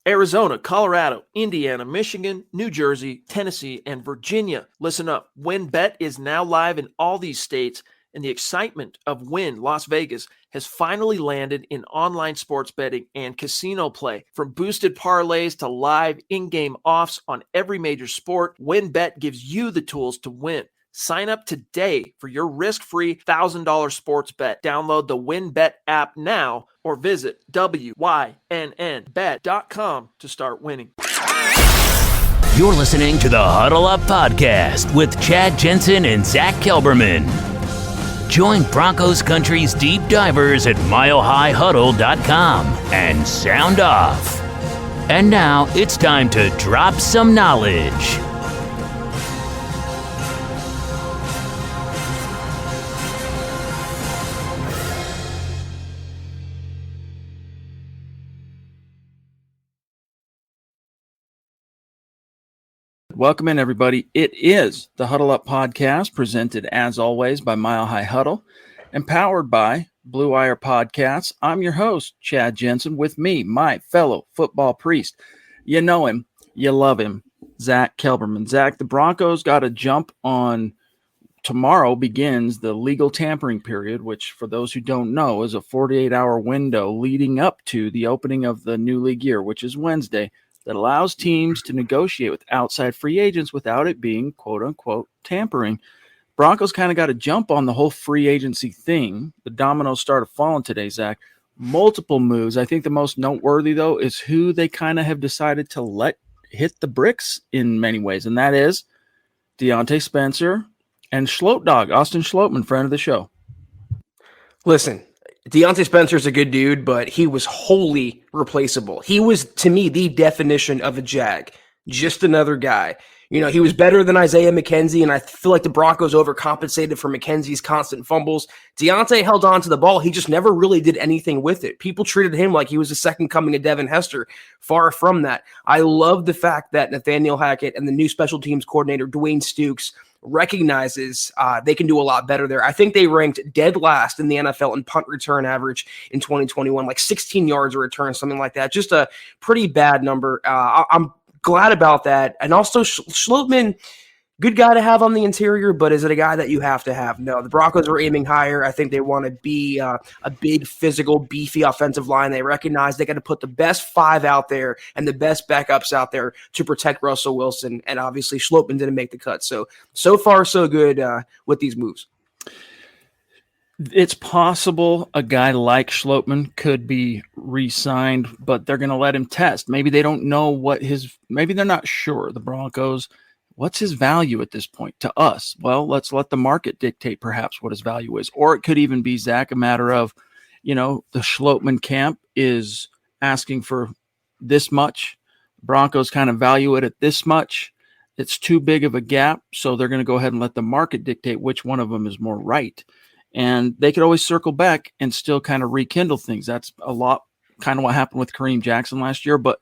Arizona, Colorado, Indiana, Michigan, New Jersey, Tennessee, and Virginia. Listen up. WynnBET is now live in all these states, and the excitement of Wynn Las Vegas has finally landed in online sports betting and casino play. From boosted parlays to live in-game offs on every major sport, WynnBET gives you the tools to win. Sign up today for your risk-free $1,000 sports bet. Download the WynnBET app now or visit wynnbet.com to start winning. You're listening to the Huddle Up Podcast with Chad Jensen and Zack Kelberman. Join Broncos Country's deep divers at milehighhuddle.com and sound off. And now it's time to drop some knowledge. Welcome in, everybody. It is the Huddle Up Podcast, presented as always by Mile High Huddle and powered by Blue Wire Podcasts. I'm your host, Chad Jensen. With me, my fellow football priest. You know him, you love him, Zack Kelberman. Zack, the Broncos got a jump on tomorrow. Begins the legal tampering period, which for those who don't know is a 48-hour window leading up to the opening of the new league year, which is Wednesday, that allows teams to negotiate with outside free agents without it being quote-unquote tampering. Broncos kind of got a jump on the whole free agency thing. The dominoes started falling today, Zack. Multiple moves. I think the most noteworthy, though, is who they kind of have decided to let hit the bricks in many ways, and that is Diontae Spencer and Schlote Dog, Austin Schloteman, friend of the show. Listen, Diontae Spencer's a good dude, but he was wholly replaceable. He was, to me, the definition of a Jag. Just another guy. You know, he was better than Isaiah McKenzie, and I feel like the Broncos overcompensated for McKenzie's constant fumbles. Diontae held on to the ball. He just never really did anything with it. People treated him like he was the second coming of Devin Hester. Far from that. I love the fact that Nathaniel Hackett and the new special teams coordinator, Dwayne Stukes, recognizes they can do a lot better there. I think they ranked dead last in the NFL in punt return average in 2021, like 16 yards a return, something like that. Just a pretty bad number. I'm glad about that. And also Schloteman, good guy to have on the interior, but is it a guy that you have to have? No, the Broncos are aiming higher. I think they want to be a big, physical, beefy offensive line. They recognize they got to put the best five out there and the best backups out there to protect Russell Wilson. And obviously Schloteman didn't make the cut. So far, so good with these moves. It's possible a guy like Schloteman could be re-signed, but they're going to let him test. Maybe they don't know maybe they're not sure. The Broncos, what's his value at this point to us? Well, let's let the market dictate perhaps what his value is. Or it could even be, Zack, a matter of, the Schloteman camp is asking for this much. Broncos kind of value it at this much. It's too big of a gap, so they're going to go ahead and let the market dictate which one of them is more right. And they could always circle back and still kind of rekindle things. That's a lot kind of what happened with Kareem Jackson last year. But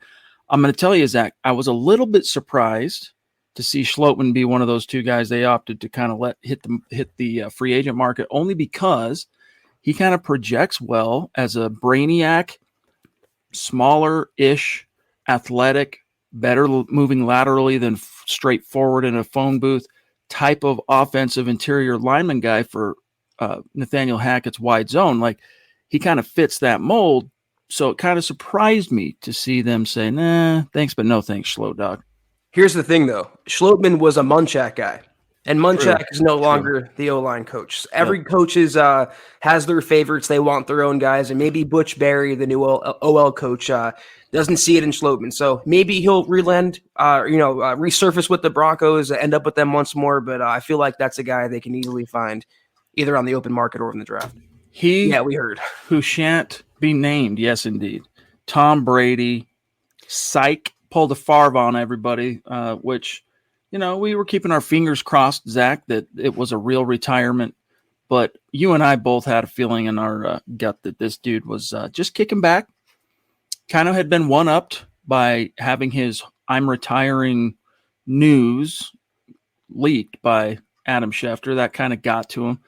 I'm going to tell you, Zack, I was a little bit surprised to see Schloteman be one of those two guys they opted to kind of let hit the free agent market, only because he kind of projects well as a brainiac, smaller-ish, athletic, better moving laterally than straight forward in a phone booth type of offensive interior lineman guy for Nathaniel Hackett's wide zone. Like, he kind of fits that mold. So it kind of surprised me to see them say, nah, thanks, but no thanks, Schlote Dog. Here's the thing, though. Schloteman was a Munchak guy, and Munchak is no longer the O-line coach. Every coach has their favorites. They want their own guys, and maybe Butch Barry, the new OL coach, doesn't see it in Schloteman. So maybe he'll resurface with the Broncos, end up with them once more, but I feel like that's a guy they can easily find either on the open market or in the draft. We heard. Who shan't be named, yes, indeed. Tom Brady, psych, pulled a Favre on everybody, which, we were keeping our fingers crossed, Zack, that it was a real retirement. But you and I both had a feeling in our gut that this dude was just kicking back, kind of had been one-upped by having his I'm retiring news leaked by Adam Schefter. That kind of got to him.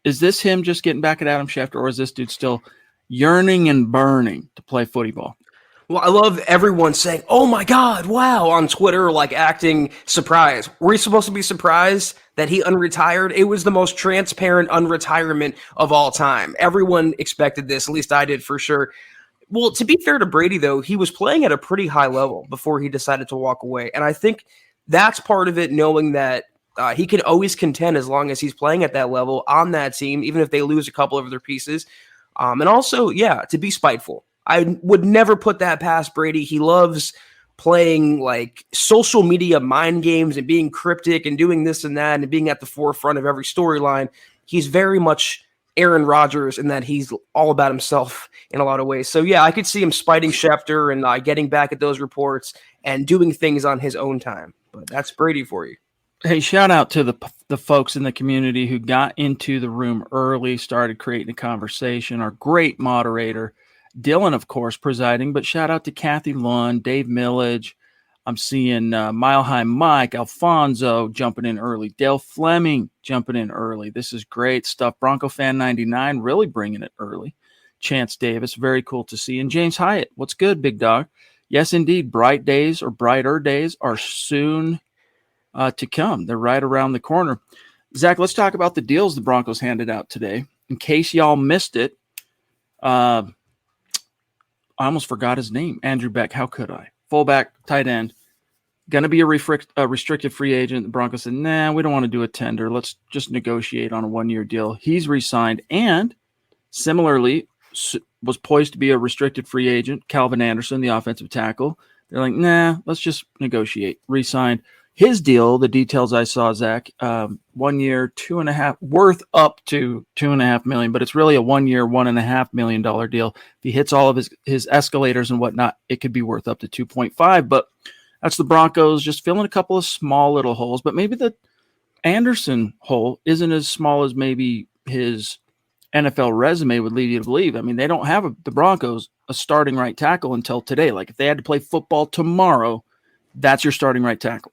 Is this him just getting back at Adam Schefter, or is this dude still yearning and burning to play footy ball? Well, I love everyone saying, "Oh my God, wow," on Twitter, like acting surprised. Were we supposed to be surprised that he unretired? It was the most transparent unretirement of all time. Everyone expected this, at least I did for sure. Well, to be fair to Brady, though, he was playing at a pretty high level before he decided to walk away. And I think that's part of it, knowing that he can always contend as long as he's playing at that level on that team, even if they lose a couple of their pieces. And also, to be spiteful. I would never put that past Brady. He loves playing like social media mind games and being cryptic and doing this and that and being at the forefront of every storyline. He's very much Aaron Rodgers in that he's all about himself in a lot of ways. So, I could see him spiting Schefter and getting back at those reports and doing things on his own time. But that's Brady for you. Hey, shout out to the folks in the community who got into the room early, started creating a conversation. Our great moderator, Dylan, of course, presiding, but shout out to Kathy Lund, Dave Millage. I'm seeing Mile High Mike, Alfonso jumping in early, Dale Fleming jumping in early. This is great stuff. Bronco Fan 99 really bringing it early. Chance Davis, very cool to see. And James Hyatt, what's good, big dog? Yes, indeed, bright days or brighter days are soon to come. They're right around the corner. Zach, let's talk about the deals the Broncos handed out today. In case y'all missed it, I almost forgot his name. Andrew Beck. How could I? Fullback, tight end. Going to be a restricted free agent. The Broncos said, nah, we don't want to do a tender. Let's just negotiate on a one-year deal. He's re-signed. And similarly, was poised to be a restricted free agent. Calvin Anderson, the offensive tackle. They're like, nah, let's just negotiate. Re-signed. His deal, the details I saw, Zach, 1 year, worth up to $2.5 million, but it's really a 1 year, $1.5 million deal. If he hits all of his escalators and whatnot, it could be worth up to 2.5. But that's the Broncos just filling a couple of small little holes. But maybe the Anderson hole isn't as small as maybe his NFL resume would lead you to believe. I mean, they don't have the Broncos a starting right tackle until today. Like if they had to play football tomorrow, that's your starting right tackle.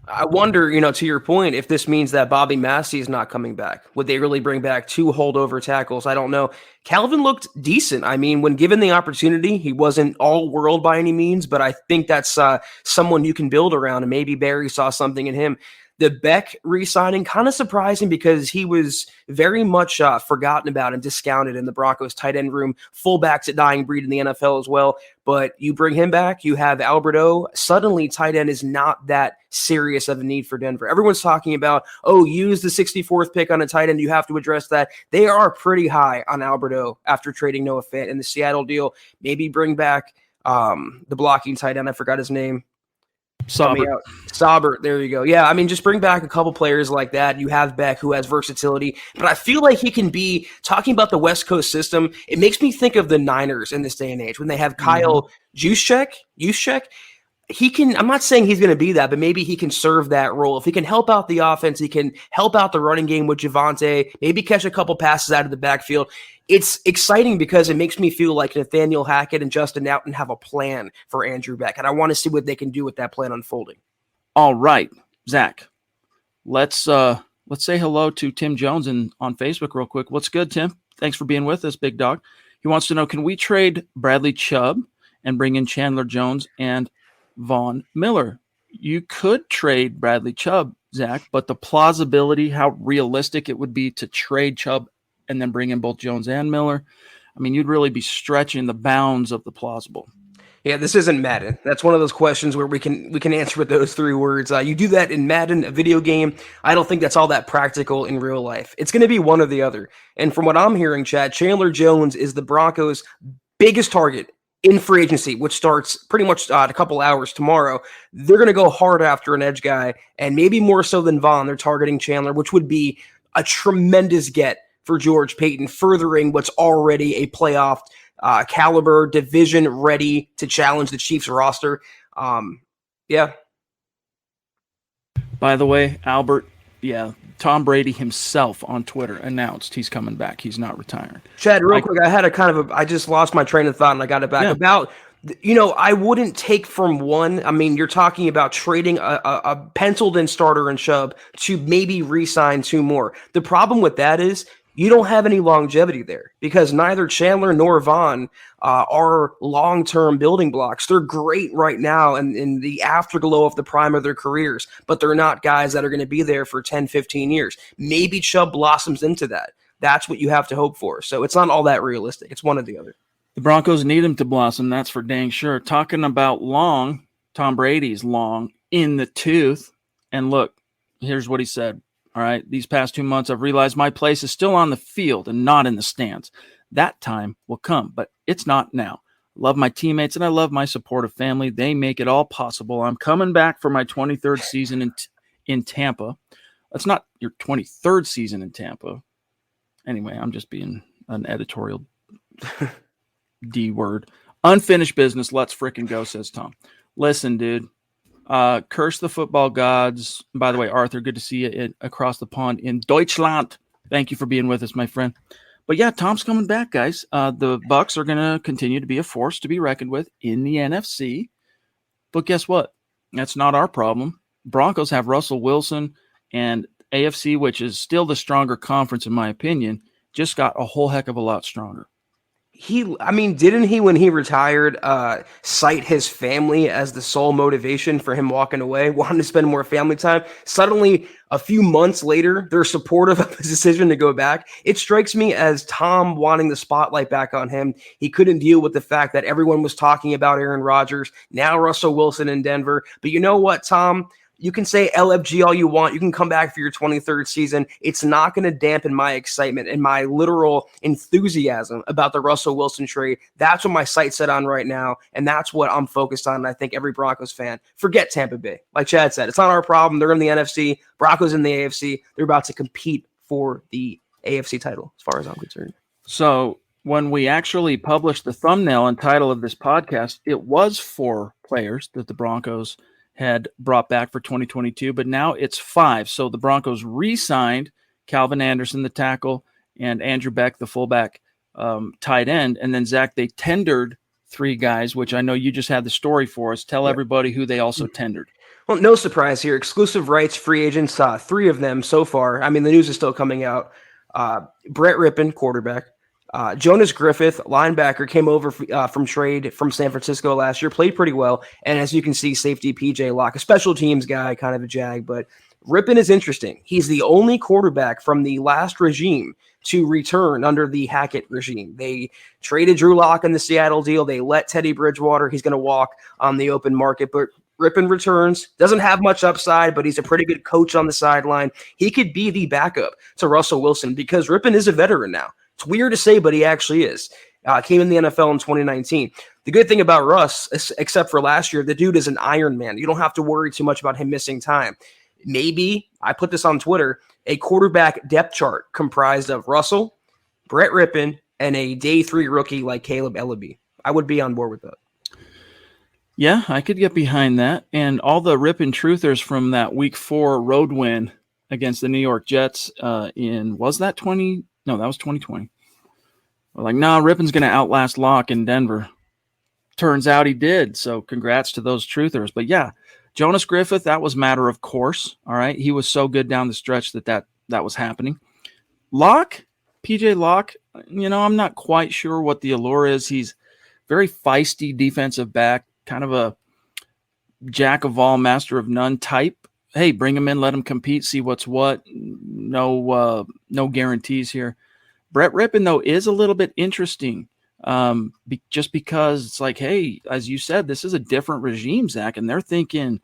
I wonder, to your point, if this means that Bobby Massey is not coming back. Would they really bring back two holdover tackles? I don't know. Calvin looked decent. I mean, when given the opportunity, he wasn't all world by any means, but I think that's someone you can build around, and maybe Barry saw something in him. The Beck re-signing, kind of surprising because he was very much forgotten about and discounted in the Broncos tight end room. Fullback's a dying breed in the NFL as well. But you bring him back, you have Alberto. Suddenly, tight end is not that serious of a need for Denver. Everyone's talking about, use the 64th pick on a tight end. You have to address that. They are pretty high on Alberto after trading Noah Fant in the Seattle deal. Maybe bring back the blocking tight end. I forgot his name. Saubert, there you go. Yeah, I mean, just bring back a couple players like that. You have Beck, who has versatility, but I feel like he can be, talking about the West Coast system, it makes me think of the Niners in this day and age when they have Kyle Juszczyk. He can, I'm not saying he's going to be that, but maybe he can serve that role. If he can help out the offense, he can help out the running game with Javonte, maybe catch a couple passes out of the backfield. It's exciting because it makes me feel like Nathaniel Hackett and Justin Nowton have a plan for Andrew Beck, and I want to see what they can do with that plan unfolding. All right, Zach, let's say hello to Tim Jones on Facebook real quick. What's good, Tim? Thanks for being with us, big dog. He wants to know, can we trade Bradley Chubb and bring in Chandler Jones and Vaughn Miller? You could trade Bradley Chubb, Zach, but the plausibility, how realistic it would be to trade Chubb and then bring in both Jones and Miller, I mean, you'd really be stretching the bounds of the plausible. Yeah, this isn't Madden. That's one of those questions where we can answer with those three words. You do that in Madden, a video game. I don't think that's all that practical in real life. It's going to be one or the other. And from what I'm hearing, Chad, Chandler Jones is the Broncos' biggest target in free agency, which starts pretty much a couple hours tomorrow. They're going to go hard after an edge guy, and maybe more so than Vaughn, they're targeting Chandler, which would be a tremendous get for George Payton, furthering what's already a playoff caliber division ready to challenge the Chiefs roster. Yeah. By the way, Albert, Tom Brady himself on Twitter announced he's coming back. He's not retiring. Chad, real quick, I had I just lost my train of thought and I got it back. About, I wouldn't take from one. I mean, you're talking about trading a penciled in starter in Chubb to maybe re-sign two more. The problem with that is you don't have any longevity there because neither Chandler nor Vaughn are long-term building blocks. They're great right now and in the afterglow of the prime of their careers, but they're not guys that are going to be there for 10, 15 years. Maybe Chubb blossoms into that. That's what you have to hope for. So it's not all that realistic. It's one or the other. The Broncos need him to blossom, that's for dang sure. Talking about long, Tom Brady's long in the tooth. And look, here's what he said. All right, these past 2 months, I've realized my place is still on the field and not in the stands. That time will come, but it's not now. I love my teammates and I love my supportive family. They make it all possible. I'm coming back for my 23rd season in Tampa. That's not your 23rd season in Tampa. Anyway, I'm just being an editorial D word. Unfinished business. Let's frickin' go, says Tom. Listen, dude. Curse the football gods. By the way, Arthur, good to see you across the pond in Deutschland. Thank you for being with us, my friend. But yeah, Tom's coming back, guys. The Bucs are going to continue to be a force to be reckoned with in the NFC. But guess what? That's not our problem. Broncos have Russell Wilson, and AFC, which is still the stronger conference in my opinion, just got a whole heck of a lot stronger. Didn't he, when he retired, cite his family as the sole motivation for him walking away, wanting to spend more family time? Suddenly, a few months later, they're supportive of his decision to go back. It strikes me as Tom wanting the spotlight back on him. He couldn't deal with the fact that everyone was talking about Aaron Rodgers, now Russell Wilson in Denver. But you know what, Tom? You can say LFG all you want. You can come back for your 23rd season. It's not going to dampen my excitement and my literal enthusiasm about the Russell Wilson trade. That's what my sight's set on right now, and that's what I'm focused on, and I think every Broncos fan. Forget Tampa Bay. Like Chad said, it's not our problem. They're in the NFC. Broncos in the AFC. They're about to compete for the AFC title, as far as I'm concerned. So when we actually published the thumbnail and title of this podcast, it was 4 players that the Broncos had brought back for 2022, but now it's 5. So the Broncos re-signed Calvin Anderson, the tackle, and Andrew Beck, the fullback tight end. And then, Zach, they tendered 3 guys, which I know you just had the story for us. Tell everybody who they also tendered. Well, no surprise here. Exclusive rights, free agents, 3 of them so far. I mean, the news is still coming out. Brett Rippon, quarterback. Jonas Griffith, linebacker, came over from trade from San Francisco last year, played pretty well. And as you can see, safety PJ Locke, a special teams guy, kind of a jag. But Rippon is interesting. He's the only quarterback from the last regime to return under the Hackett regime. They traded Drew Lock in the Seattle deal. They let Teddy Bridgewater. He's going to walk on the open market. But Rippon returns, doesn't have much upside, but he's a pretty good coach on the sideline. He could be the backup to Russell Wilson because Rippon is a veteran now. It's weird to say, but he actually is. Came in the NFL in 2019. The good thing about Russ, except for last year, the dude is an Iron Man. You don't have to worry too much about him missing time. Maybe, I put this on Twitter, a quarterback depth chart comprised of Russell, Brett Rippon, and a day 3 rookie like Caleb Ellaby. I would be on board with that. Yeah, I could get behind that. And all the Rippon truthers from that week 4 road win against the New York Jets was that 20? No, that was 2020. We're like, no, Rippon's going to outlast Locke in Denver. Turns out he did. So congrats to those truthers. But yeah, Jonas Griffith, that was matter of course. All right. He was so good down the stretch that was happening. Locke, PJ Locke, I'm not quite sure what the allure is. He's very feisty defensive back, kind of a jack of all, master of none type. Hey, bring him in, let him compete, see what's what. No guarantees here. Brett Rippon, though, is a little bit interesting just because it's like, hey, as you said, this is a different regime, Zach, and they're thinking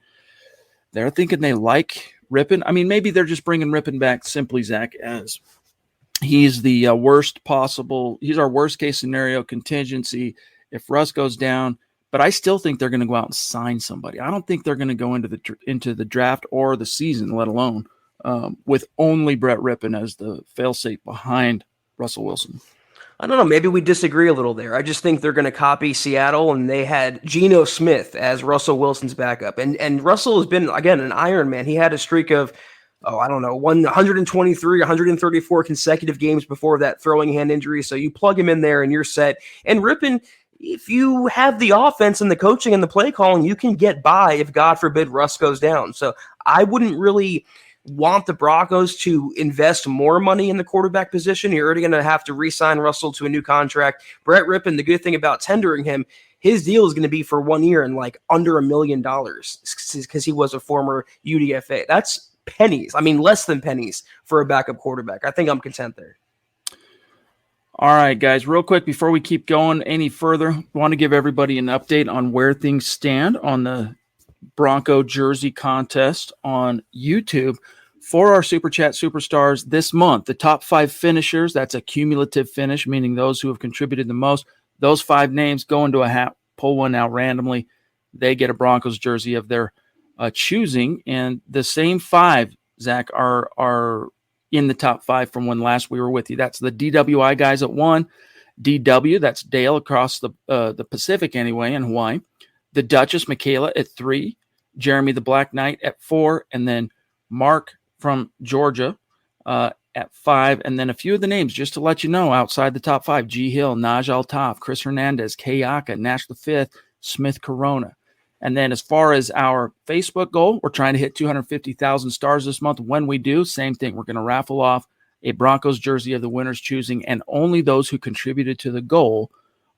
they like Rippon. I mean, maybe they're just bringing Rippon back simply, Zach, as he's the he's our worst case scenario contingency if Russ goes down. But I still think they're going to go out and sign somebody. I don't think they're going to go into the draft or the season, let alone with only Brett Rippon as the failsafe behind Russell Wilson. I don't know. Maybe we disagree a little there. I just think they're going to copy Seattle, and they had Geno Smith as Russell Wilson's backup. And Russell has been, again, an Iron Man. He had a streak of, 123, 134 consecutive games before that throwing hand injury. So you plug him in there and you're set. And Rippon, if you have the offense and the coaching and the play calling, you can get by if, God forbid, Russ goes down. So I wouldn't really want the Broncos to invest more money in the quarterback position, you're already going to have to re-sign Russell to a new contract. Brett Rippon, the good thing about tendering him, his deal is going to be for 1 year and like under $1 million because he was a former UDFA. That's pennies. I mean, less than pennies for a backup quarterback. I think I'm content there. All right, guys, real quick before we keep going any further, I want to give everybody an update on where things stand on the Bronco jersey contest on YouTube. For our Super Chat Superstars this month, the top 5 finishers, that's a cumulative finish, meaning those who have contributed the most, those 5 names go into a hat, pull one out randomly. They get a Broncos jersey of their choosing. And the same 5, Zach, are in the top 5 from when last we were with you. That's the DWI guys at 1. DW, that's Dale across the Pacific anyway, in Hawaii. The Duchess, Michaela, at 3. Jeremy the Black Knight at 4. And then Mark from Georgia at 5. And then a few of the names, just to let you know, outside the top 5, G. Hill, Naj Altaf, Chris Hernandez, Kayaka, Nash the 5th, Smith Corona. And then as far as our Facebook goal, we're trying to hit 250,000 stars this month. When we do, same thing. We're going to raffle off a Broncos jersey of the winner's choosing, and only those who contributed to the goal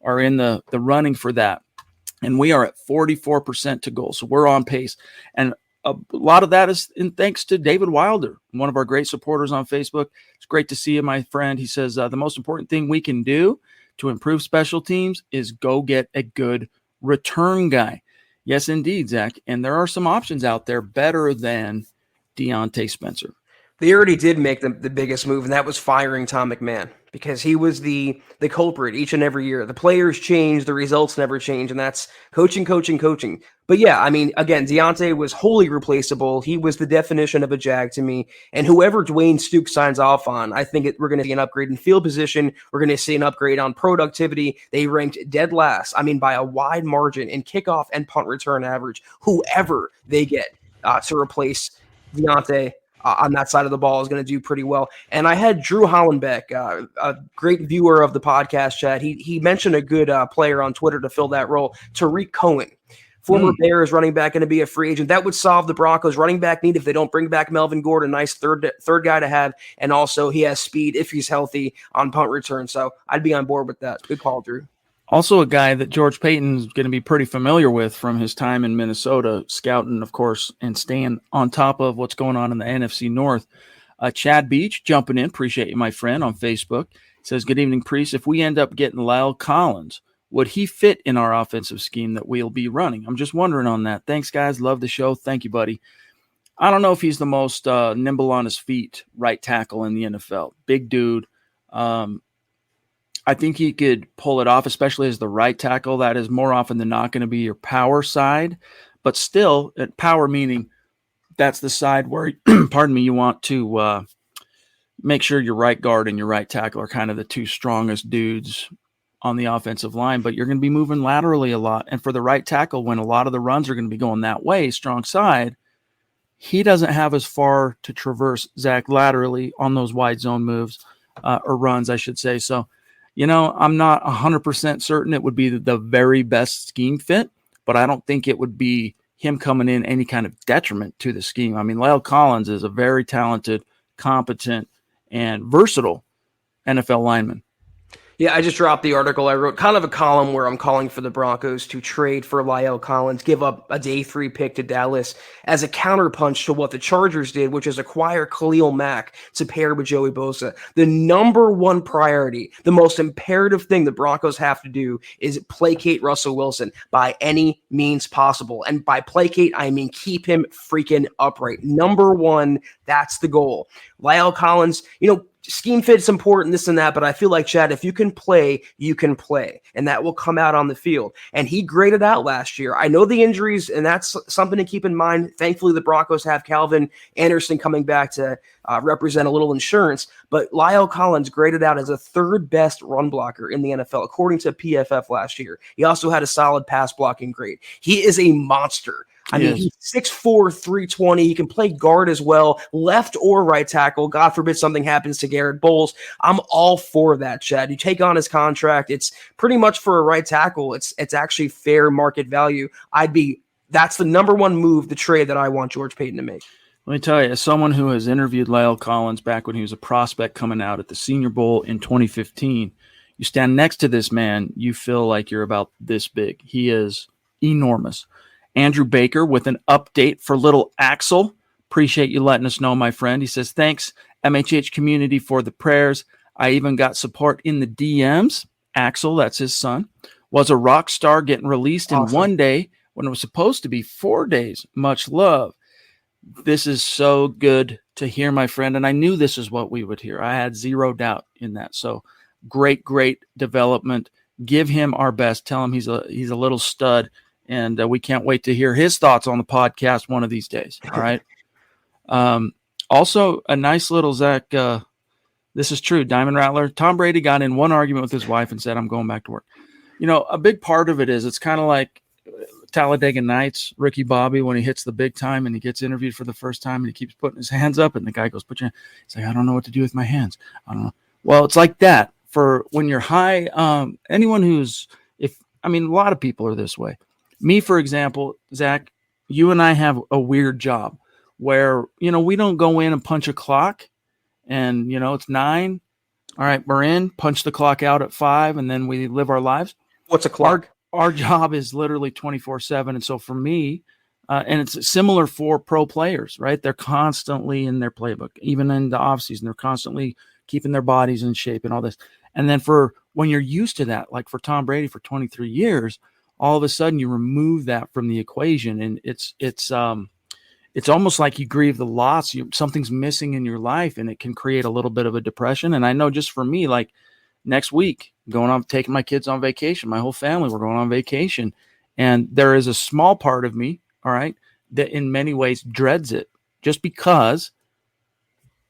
are in the running for that. And we are at 44% to goal, so we're on pace. And a lot of that is in thanks to David Wilder, one of our great supporters on Facebook. It's great to see you, my friend. He says, the most important thing we can do to improve special teams is go get a good return guy. Yes, indeed, Zach. And there are some options out there better than Deontay Spencer. They already did make the biggest move, and that was firing Tom McMahon, because he was the culprit each and every year. The players change, the results never change, and that's coaching. But yeah, I mean, again, Deontay was wholly replaceable. He was the definition of a Jag to me, and whoever Dwayne Stukes signs off on, I think we're going to see an upgrade in field position. We're going to see an upgrade on productivity. They ranked dead last, I mean, by a wide margin in kickoff and punt return average. Whoever they get to replace Deontay on that side of the ball is going to do pretty well. And I had Drew Hollenbeck, a great viewer of the podcast, Chad. He mentioned a good player on Twitter to fill that role, Tariq Cohen, former Bears running back, going to be a free agent. That would solve the Broncos running back need if they don't bring back Melvin Gordon, nice third guy to have. And also he has speed if he's healthy on punt return. So I'd be on board with that. Good call, Drew. Also a guy that George Payton's going to be pretty familiar with from his time in Minnesota, scouting, of course, and staying on top of what's going on in the NFC North. Chad Beach jumping in. Appreciate you, my friend, on Facebook. Says, good evening, Priest. If we end up getting Lyle Collins, would he fit in our offensive scheme that we'll be running? I'm just wondering on that. Thanks, guys. Love the show. Thank you, buddy. I don't know if he's the most nimble on his feet right tackle in the NFL. Big dude. I think he could pull it off, especially as the right tackle. That is more often than not going to be your power side. But still, power meaning that's the side where, pardon me, you want to make sure your right guard and your right tackle are kind of the two strongest dudes on the offensive line. But you're going to be moving laterally a lot. And for the right tackle, when a lot of the runs are going to be going that way, strong side, he doesn't have as far to traverse, Zach, laterally on those wide zone moves or runs, I should say. So, you know, I'm not 100% certain it would be the very best scheme fit, but I don't think it would be him coming in any kind of detriment to the scheme. I mean, Lyle Collins is a very talented, competent, and versatile NFL lineman. Yeah, I just dropped the article. I wrote kind of a column where I'm calling for the Broncos to trade for Lyle Collins, give up a day 3 pick to Dallas as a counterpunch to what the Chargers did, which is acquire Khalil Mack to pair with Joey Bosa. The number one priority, the most imperative thing the Broncos have to do is placate Russell Wilson by any means possible. And by placate, I mean keep him freaking upright. Number one, that's the goal. Lyle Collins, you know, scheme fit's important, this and that, but I feel like, Chad, if you can play, you can play, and that will come out on the field. And he graded out last year. I know the injuries, and that's something to keep in mind. Thankfully, the Broncos have Calvin Anderson coming back to represent a little insurance, but Lyle Collins graded out as a 3rd best run blocker in the NFL, according to PFF last year. He also had a solid pass blocking grade. He is a monster. I mean, he's 6'4", 320. He can play guard as well, left or right tackle. God forbid something happens to Garrett Bowles. I'm all for that, Chad. You take on his contract. It's pretty much for a right tackle. It's actually fair market value. That's the number one move, the trade that I want George Payton to make. Let me tell you, as someone who has interviewed Lyle Collins back when he was a prospect coming out at the Senior Bowl in 2015, you stand next to this man, you feel like you're about this big. He is enormous. Andrew Baker with an update for little Axel. Appreciate you letting us know, my friend. He says, thanks, MHH community, for the prayers. I even got support in the DMs. Axel, that's his son, was a rock star getting released in one day when it was supposed to be 4 days. Much love. This is so good to hear, my friend. And I knew this is what we would hear. I had zero doubt in that. So great development. Give him our best. Tell him he's a little stud. And we can't wait to hear his thoughts on the podcast one of these days. All right. Also, a nice little Zach. This is true. Diamond Rattler. Tom Brady got in one argument with his wife and said, I'm going back to work. You know, a big part of it is it's kind of like Talladega Nights, Ricky Bobby, when he hits the big time and he gets interviewed for the first time and he keeps putting his hands up and the guy goes, he's like, I don't know what to do with my hands. I don't know. Well, it's like that for when you're high. Anyone a lot of people are this way. Me, for example, Zach, you and I have a weird job where, we don't go in and punch a clock and, it's 9. All right, we're in, punch the clock out at 5, and then we live our lives. What's a clock? Our job is literally 24/7. And so for me, and it's similar for pro players, right? They're constantly in their playbook, even in the off season, they're constantly keeping their bodies in shape and all this. And then for when you're used to that, like for Tom Brady for 23 years, all of a sudden you remove that from the equation. And it's almost like you grieve the loss. Something's missing in your life and it can create a little bit of a depression. And I know just for me, like next week, taking my kids on vacation, my whole family, we're going on vacation. And there is a small part of me, all right, that in many ways dreads it just because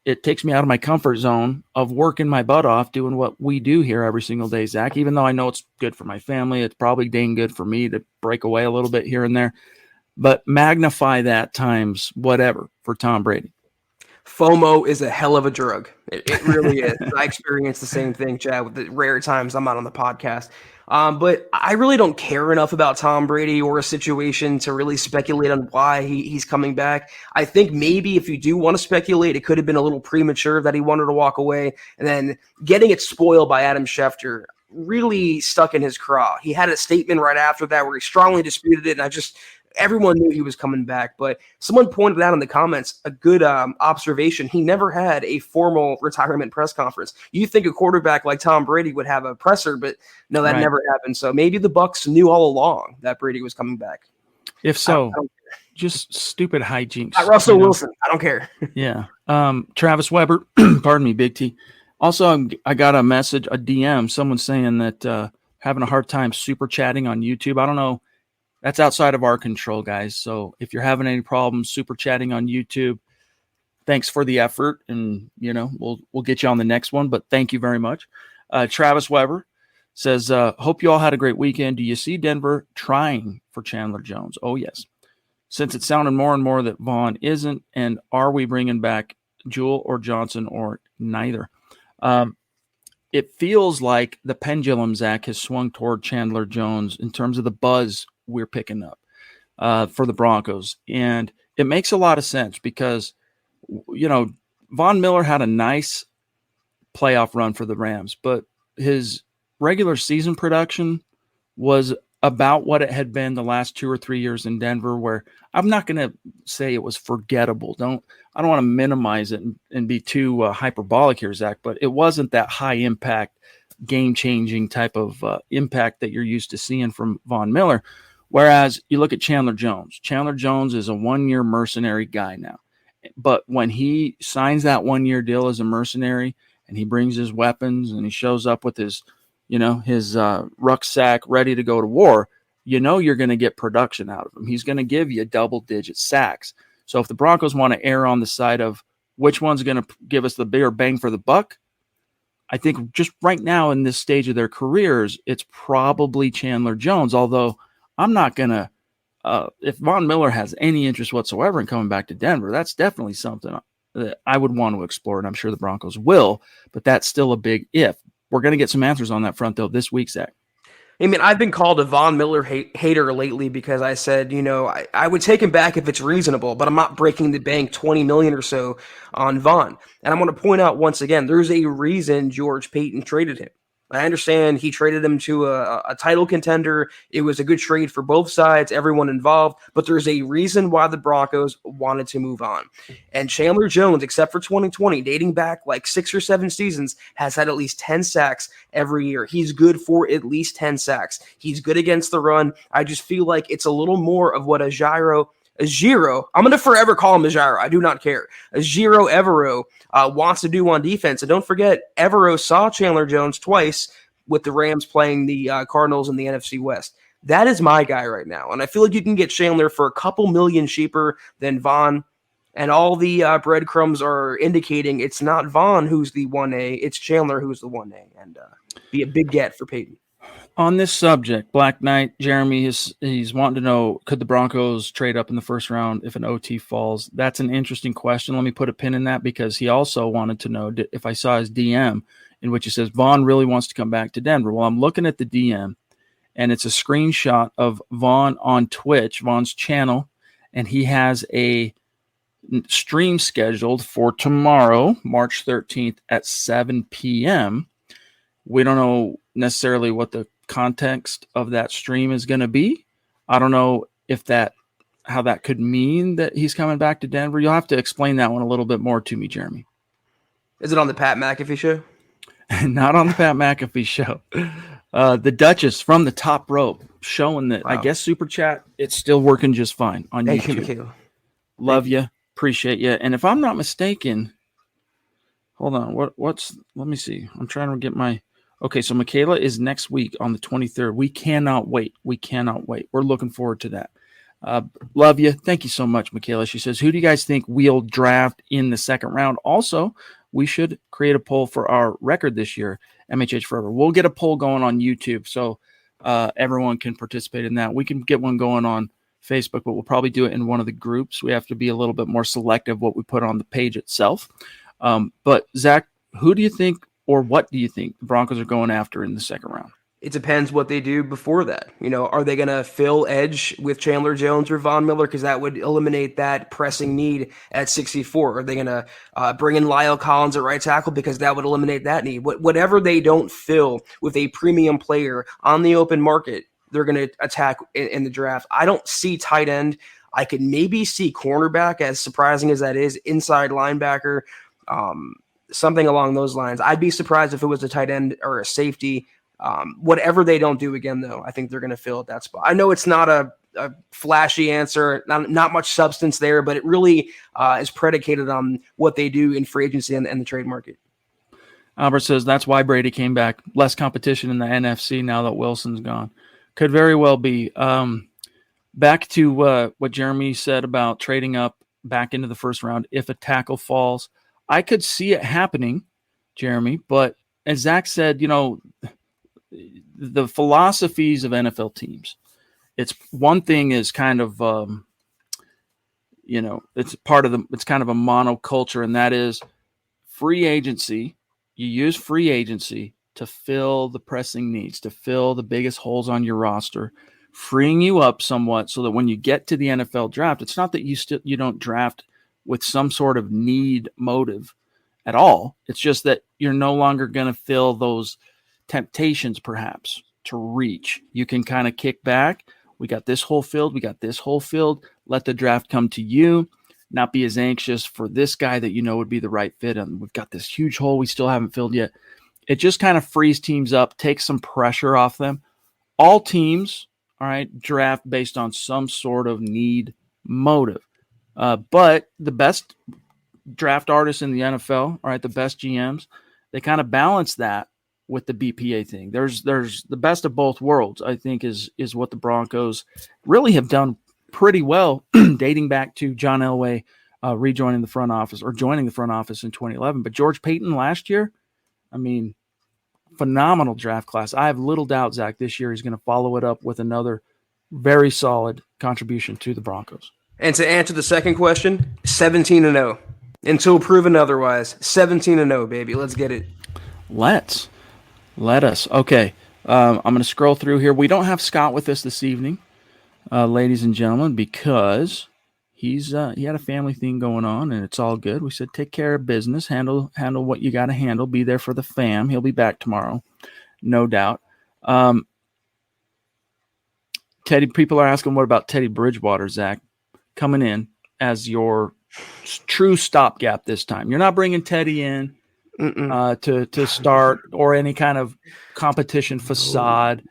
it takes me out of my comfort zone of working my butt off, doing what we do here every single day, Zach, even though I know it's good for my family. It's probably dang good for me to break away a little bit here and there, but magnify that times whatever for Tom Brady. FOMO is a hell of a drug. It really is. I experience the same thing, Chad, with the rare times I'm out on the podcast. But I really don't care enough about Tom Brady or a situation to really speculate on why he's coming back. I think maybe if you do want to speculate, it could have been a little premature that he wanted to walk away. And then getting it spoiled by Adam Schefter really stuck in his craw. He had a statement right after that where he strongly disputed it. And everyone knew he was coming back, but someone pointed out in the comments a good observation. He never had a formal retirement press conference. You think a quarterback like Tom Brady would have a presser, but no, that never happened. So maybe the Bucs knew all along that Brady was coming back. If so, just stupid hijinks. Russell Wilson, I don't care. Yeah. Travis Weber, pardon me, Big T. Also, I got a message, a DM, someone saying that having a hard time super chatting on YouTube. I don't know. That's outside of our control, guys. So if you're having any problems super chatting on YouTube, thanks for the effort. And, we'll get you on the next one, but thank you very much. Travis Weber says, hope you all had a great weekend. Do you see Denver trying for Chandler Jones? Oh, yes. Since it sounded more and more that Vaughn isn't, and are we bringing back Jewell or Johnson or neither? It feels like the pendulum, Zach, has swung toward Chandler Jones in terms of the buzz we're picking up for the Broncos. And it makes a lot of sense because, Vaughn Miller had a nice playoff run for the Rams, but his regular season production was about what it had been the last 2 or 3 years in Denver, where I'm not going to say it was forgettable. I don't want to minimize it and be too hyperbolic here, Zach, but it wasn't that high impact, game-changing type of impact that you're used to seeing from Vaughn Miller. Whereas you look at Chandler Jones. Chandler Jones is a 1-year mercenary guy now. But when he signs that 1-year deal as a mercenary and he brings his weapons and he shows up with his rucksack ready to go to war, you're going to get production out of him. He's going to give you double-digit sacks. So if the Broncos want to err on the side of which one's going to give us the bigger bang for the buck, I think just right now in this stage of their careers, it's probably Chandler Jones, although I'm not going to if Vaughn Miller has any interest whatsoever in coming back to Denver, that's definitely something that I would want to explore, and I'm sure the Broncos will, but that's still a big if. We're going to get some answers on that front, though, this week, Zach. I mean, I've been called a Vaughn Miller hater lately because I said, I would take him back if it's reasonable, but I'm not breaking the bank $20 million or so on Vaughn. And I'm going to point out once again, there's a reason George Paton traded him. I understand he traded him to a title contender. It was a good trade for both sides, everyone involved, but there's a reason why the Broncos wanted to move on. And Chandler Jones, except for 2020, dating back like 6 or 7 seasons, has had at least 10 sacks every year. He's good for at least 10 sacks. He's good against the run. I just feel like it's a little more of what a Giro, I'm going to forever call him a Giro. I do not care. A Giro Evero wants to do on defense. And don't forget, Evero saw Chandler Jones twice with the Rams playing the Cardinals in the NFC West. That is my guy right now. And I feel like you can get Chandler for a couple million cheaper than Vaughn. And all the breadcrumbs are indicating it's not Vaughn who's the 1A. It's Chandler who's the 1A. And be a big get for Paton. On this subject, Black Knight, Jeremy, he's wanting to know, could the Broncos trade up in the first round if an OT falls? That's an interesting question. Let me put a pin in that because he also wanted to know if I saw his DM in which he says, Vaughn really wants to come back to Denver. Well, I'm looking at the DM, and it's a screenshot of Vaughn on Twitch, Vaughn's channel, and he has a stream scheduled for tomorrow, March 13th at 7 p.m. We don't know necessarily what the context of that stream is going to be. I don't know how that could mean that he's coming back to Denver. You'll have to explain that one a little bit more to me, Jeremy. Is it on the Pat McAfee show? Not on the Pat McAfee show. The Duchess from the top rope showing that, wow. I guess Super Chat, it's still working just fine on YouTube. Thank you. Love you. Appreciate you. And if I'm not mistaken, hold on. Let me see. I'm trying to get my... Okay, so Michaela is next week on the 23rd. We cannot wait. We're looking forward to that. Love you. Thank you so much, Michaela. She says, who do you guys think we'll draft in the second round? Also, we should create a poll for our record this year, MHH Forever. We'll get a poll going on YouTube so everyone can participate in that. We can get one going on Facebook, but we'll probably do it in one of the groups. We have to be a little bit more selective what we put on the page itself. But, Zach, who do you think or what do you think the Broncos are going after in the second round? It depends what they do before that. Are they going to fill edge with Chandler Jones or Vaughn Miller? Because that would eliminate that pressing need at 64. Are they going to bring in Lyle Collins at right tackle? Because that would eliminate that need. Whatever they don't fill with a premium player on the open market, they're going to attack in the draft. I don't see tight end. I could maybe see cornerback, as surprising as that is, inside linebacker, something along those lines. I'd be surprised if it was a tight end or a safety. Whatever they don't do again, though, I think they're going to fill at that spot. I know it's not a flashy answer, not much substance there, but it really is predicated on what they do in free agency and the trade market. Albert says that's why Brady came back. Less competition in the NFC now that Wilson's gone. Could very well be. Back to what Jeremy said about trading up back into the first round if a tackle falls. I could see it happening, Jeremy, but as Zach said, the philosophies of NFL teams, it's one thing is kind of, it's kind of a monoculture, and that is free agency. You use free agency to fill the pressing needs, to fill the biggest holes on your roster, freeing you up somewhat so that when you get to the NFL draft, it's not that you don't draft with some sort of need motive at all. It's just that you're no longer going to fill those temptations perhaps to reach. You can kind of kick back. We got this hole filled. Let the draft come to you. Not be as anxious for this guy that would be the right fit. And we've got this huge hole we still haven't filled yet. It just kind of frees teams up, takes some pressure off them. All teams, all right, draft based on some sort of need motive. But the best draft artists in the NFL, all right, the best GMs, they kind of balance that with the BPA thing. There's the best of both worlds, I think, is what the Broncos really have done pretty well, dating back to John Elway joining the front office in 2011. But George Paton last year, I mean, phenomenal draft class. I have little doubt, Zach, this year he's going to follow it up with another very solid contribution to the Broncos. And to answer the second question, 17-0. Until proven otherwise, 17-0, baby. Let's get it. Let us. Okay. I'm going to scroll through here. We don't have Scott with us this evening, ladies and gentlemen, because he had a family thing going on, and it's all good. We said take care of business, handle what you got to handle, be there for the fam. He'll be back tomorrow, no doubt. Teddy, people are asking, what about Teddy Bridgewater, Zach, coming in as your true stopgap this time? You're not bringing Teddy in to start or any kind of competition facade.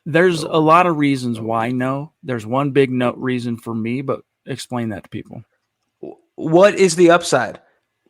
There's a lot of reasons why no. There's one big reason for me, but explain that to people. What is the upside?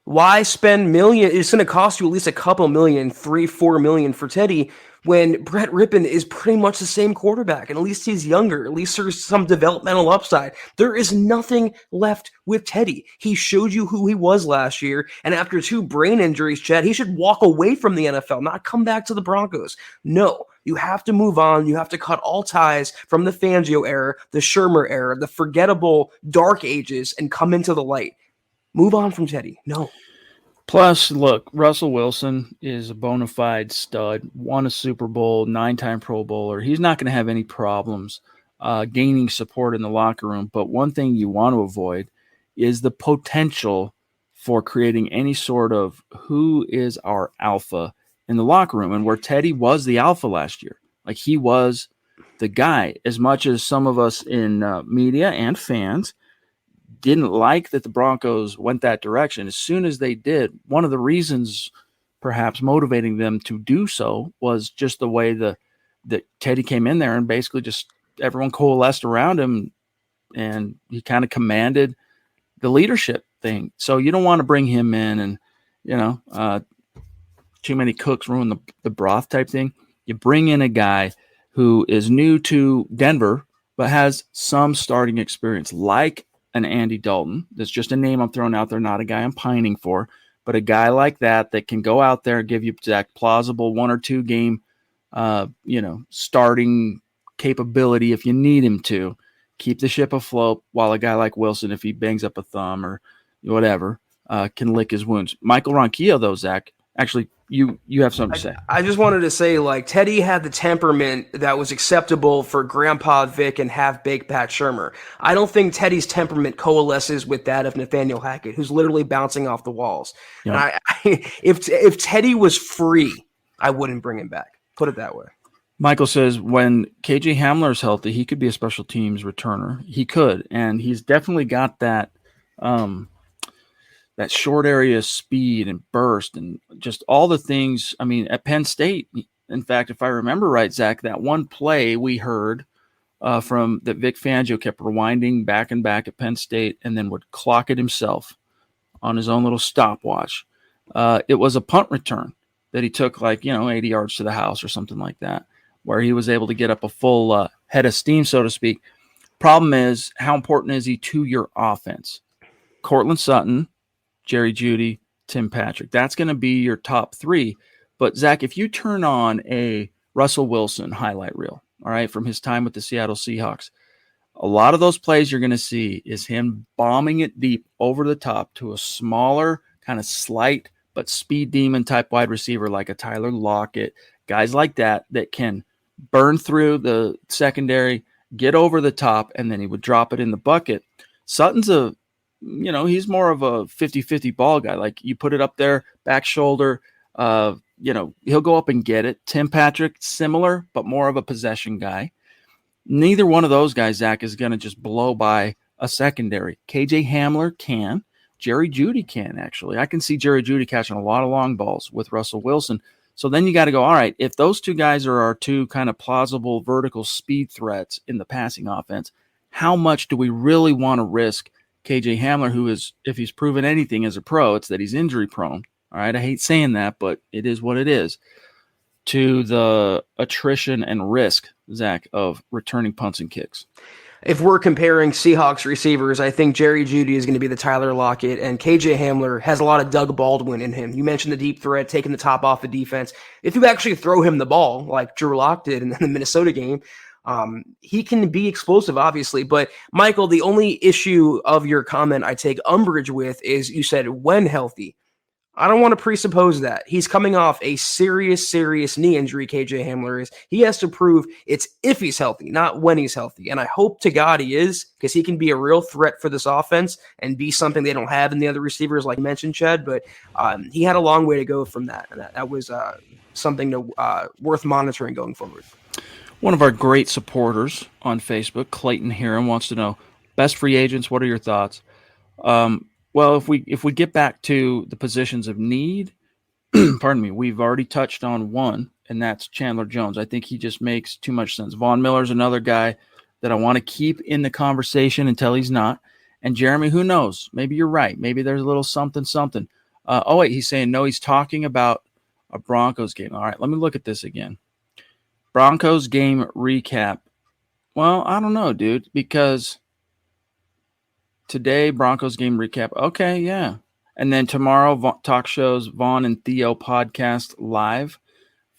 Why spend million? It's going to cost you at least a couple million, $3-4 million for Teddy, when Brett Rippon is pretty much the same quarterback, and at least he's younger. At least there's some developmental upside. There is nothing left with Teddy. He showed you who he was last year, and after 2 brain injuries, Chad, he should walk away from the NFL, not come back to the Broncos. No, you have to move on. You have to cut all ties from the Fangio era, the Shermer era, the forgettable dark ages, and come into the light. Move on from Teddy. No. Plus, look, Russell Wilson is a bona fide stud, won a Super Bowl, 9-time Pro Bowler. He's not going to have any problems gaining support in the locker room. But one thing you want to avoid is the potential for creating any sort of who is our alpha in the locker room. And where Teddy was the alpha last year, like he was the guy, as much as some of us in media and fans didn't like that the Broncos went that direction. As soon as they did, one of the reasons perhaps motivating them to do so was just the way that Teddy came in there and basically just everyone coalesced around him, and he kind of commanded the leadership thing. So you don't want to bring him in and, too many cooks ruin the broth type thing. You bring in a guy who is new to Denver but has some starting experience, like an Andy Dalton. That's just a name I'm throwing out there, not a guy I'm pining for, but a guy like that can go out there and give you that plausible 1 or 2 game, starting capability if you need him to. Keep the ship afloat while a guy like Wilson, if he bangs up a thumb or whatever, can lick his wounds. Michael Ronquillo, though, Zach, actually, you have something to say. I just wanted to say, like, Teddy had the temperament that was acceptable for Grandpa Vic and half-baked Pat Shermer. I don't think Teddy's temperament coalesces with that of Nathaniel Hackett, who's literally bouncing off the walls. Yeah. And if Teddy was free, I wouldn't bring him back. Put it that way. Michael says when KJ Hamler is healthy, he could be a special teams returner. He could, and he's definitely got that that short area speed and burst and just all the things. I mean, at Penn State, in fact, if I remember right, Zach, that one play we heard from that Vic Fangio kept rewinding back and back at Penn State and then would clock it himself on his own little stopwatch. It was a punt return that he took 80 yards to the house or something like that, where he was able to get up a full head of steam, so to speak. Problem is, how important is he to your offense? Cortland Sutton, Jerry Judy, Tim Patrick. That's going to be your top 3. But, Zach, if you turn on a Russell Wilson highlight reel, all right, from his time with the Seattle Seahawks, a lot of those plays you're going to see is him bombing it deep over the top to a smaller, kind of slight but speed demon type wide receiver like a Tyler Lockett, guys like that can burn through the secondary, get over the top, and then he would drop it in the bucket. Sutton's he's more of a 50-50 ball guy. Like, you put it up there, back shoulder, he'll go up and get it. Tim Patrick, similar, but more of a possession guy. Neither one of those guys, Zach, is going to just blow by a secondary. KJ Hamler can. Jerry Judy can, actually. I can see Jerry Judy catching a lot of long balls with Russell Wilson. So then you got to go, all right, if those 2 guys are our 2 kind of plausible vertical speed threats in the passing offense, how much do we really want to risk KJ Hamler, who is, if he's proven anything as a pro, it's that he's injury prone. All right, I hate saying that, but it is what it is. To the attrition and risk, Zach, of returning punts and kicks. If we're comparing Seahawks receivers, I think Jerry Judy is going to be the Tyler Lockett, and KJ Hamler has a lot of Doug Baldwin in him. You mentioned the deep threat, taking the top off the defense. If you actually throw him the ball, like Drew Lock did in the Minnesota game, he can be explosive, obviously. But, Michael, the only issue of your comment I take umbrage with is you said when healthy. I don't want to presuppose that. He's coming off a serious knee injury, KJ Hamler is. He has to prove it's if he's healthy, not when he's healthy. And I hope to God he is, because he can be a real threat for this offense and be something they don't have in the other receivers, like you mentioned, Chad. But he had a long way to go from that. And that was something worth monitoring going forward. One of our great supporters on Facebook, Clayton Hiram, wants to know, best free agents, what are your thoughts? Well, if we get back to the positions of need, pardon me, we've already touched on one, and that's Chandler Jones. I think he just makes too much sense. Vaughn Miller's another guy that I want to keep in the conversation until he's not. And Jeremy, who knows? Maybe you're right. Maybe there's a little something. Oh, wait, he's saying no, he's talking about a Broncos game. All right, let me look at this again. Broncos game recap. Well, I don't know, dude, because today, Broncos game recap. Okay, yeah. And then tomorrow, talk shows, Vaughn and Theo podcast live,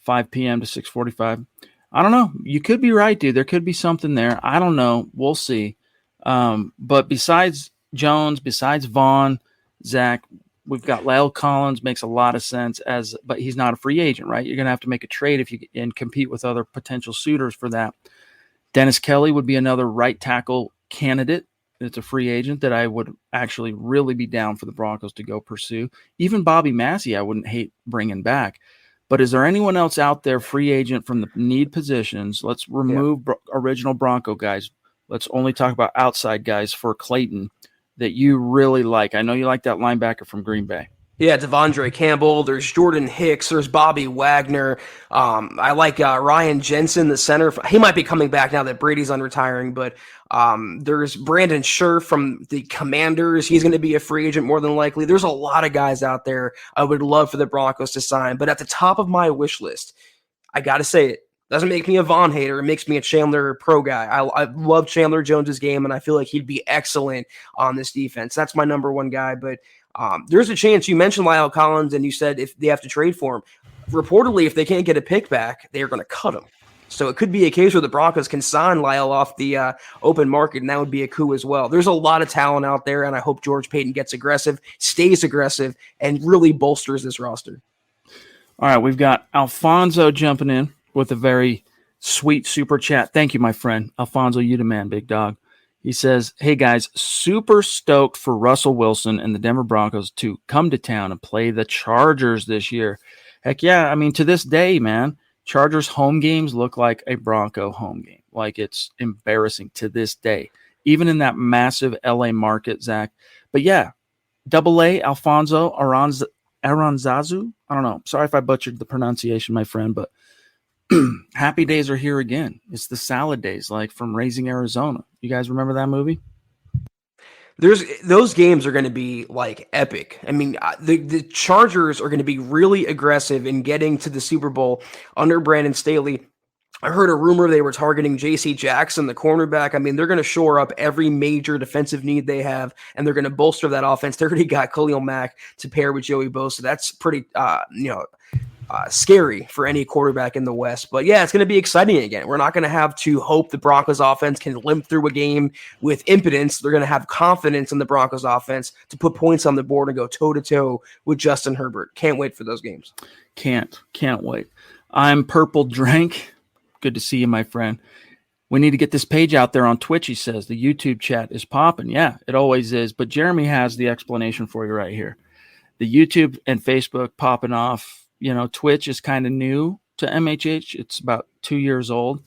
5 p.m. to 6:45. I don't know. You could be right, dude. There could be something there. I don't know. We'll see. But besides Jones, besides Vaughn, Zach, we've got Lyle Collins. Makes a lot of sense, but he's not a free agent, right? You're going to have to make a trade and compete with other potential suitors for that. Dennis Kelly would be another right tackle candidate. It's a free agent that I would actually really be down for the Broncos to go pursue. Even Bobby Massey, I wouldn't hate bringing back. But is there anyone else out there, free agent from the need positions? Let's remove original Bronco guys. Let's only talk about outside guys for Clayton that you really like. I know you like that linebacker from Green Bay. Yeah, Devondre Campbell. There's Jordan Hicks. There's Bobby Wagner. I like Ryan Jensen, the center. He might be coming back now that Brady's unretiring, but there's Brandon Scherf from the Commanders. He's going to be a free agent more than likely. There's a lot of guys out there I would love for the Broncos to sign, but at the top of my wish list, I got to say it, doesn't make me a Vaughn hater. It makes me a Chandler pro guy. I love Chandler Jones's game, and I feel like he'd be excellent on this defense. That's my number one guy, but there's a chance. You mentioned Lyle Collins, and you said if they have to trade for him. Reportedly, if they can't get a pick back, they're going to cut him. So it could be a case where the Broncos can sign Lyle off the open market, and that would be a coup as well. There's a lot of talent out there, and I hope George Paton gets aggressive, stays aggressive, and really bolsters this roster. All right, we've got Alfonso jumping in with a very sweet super chat. Thank you, my friend. Alfonso, you the man, big dog. He says, hey, guys, super stoked for Russell Wilson and the Denver Broncos to come to town and play the Chargers this year. Heck yeah. I mean, to this day, man, Chargers home games look like a Bronco home game. Like, it's embarrassing to this day, even in that massive LA market, Zach. But yeah, AA, Alfonso Aranzazu. I don't know. Sorry if I butchered the pronunciation, my friend, but happy days are here again. It's the salad days, like from Raising Arizona. You guys remember that movie? Those games are going to be like epic. I mean, the Chargers are going to be really aggressive in getting to the Super Bowl under Brandon Staley. I heard a rumor they were targeting J.C. Jackson, the cornerback. I mean, they're going to shore up every major defensive need they have, and they're going to bolster that offense. They already got Khalil Mack to pair with Joey Bosa. That's pretty, scary for any quarterback in the West. But yeah, it's going to be exciting again. We're not going to have to hope the Broncos offense can limp through a game with impotence. They're going to have confidence in the Broncos offense to put points on the board and go toe-to-toe with Justin Herbert. Can't wait for those games. Can't wait. I'm Purple Drank. Good to see you, my friend. We need to get this page out there on Twitch, he says. The YouTube chat is popping. Yeah, it always is. But Jeremy has the explanation for you right here. The YouTube and Facebook popping off. You know, Twitch is kind of new to MHH. It's about 2 years old.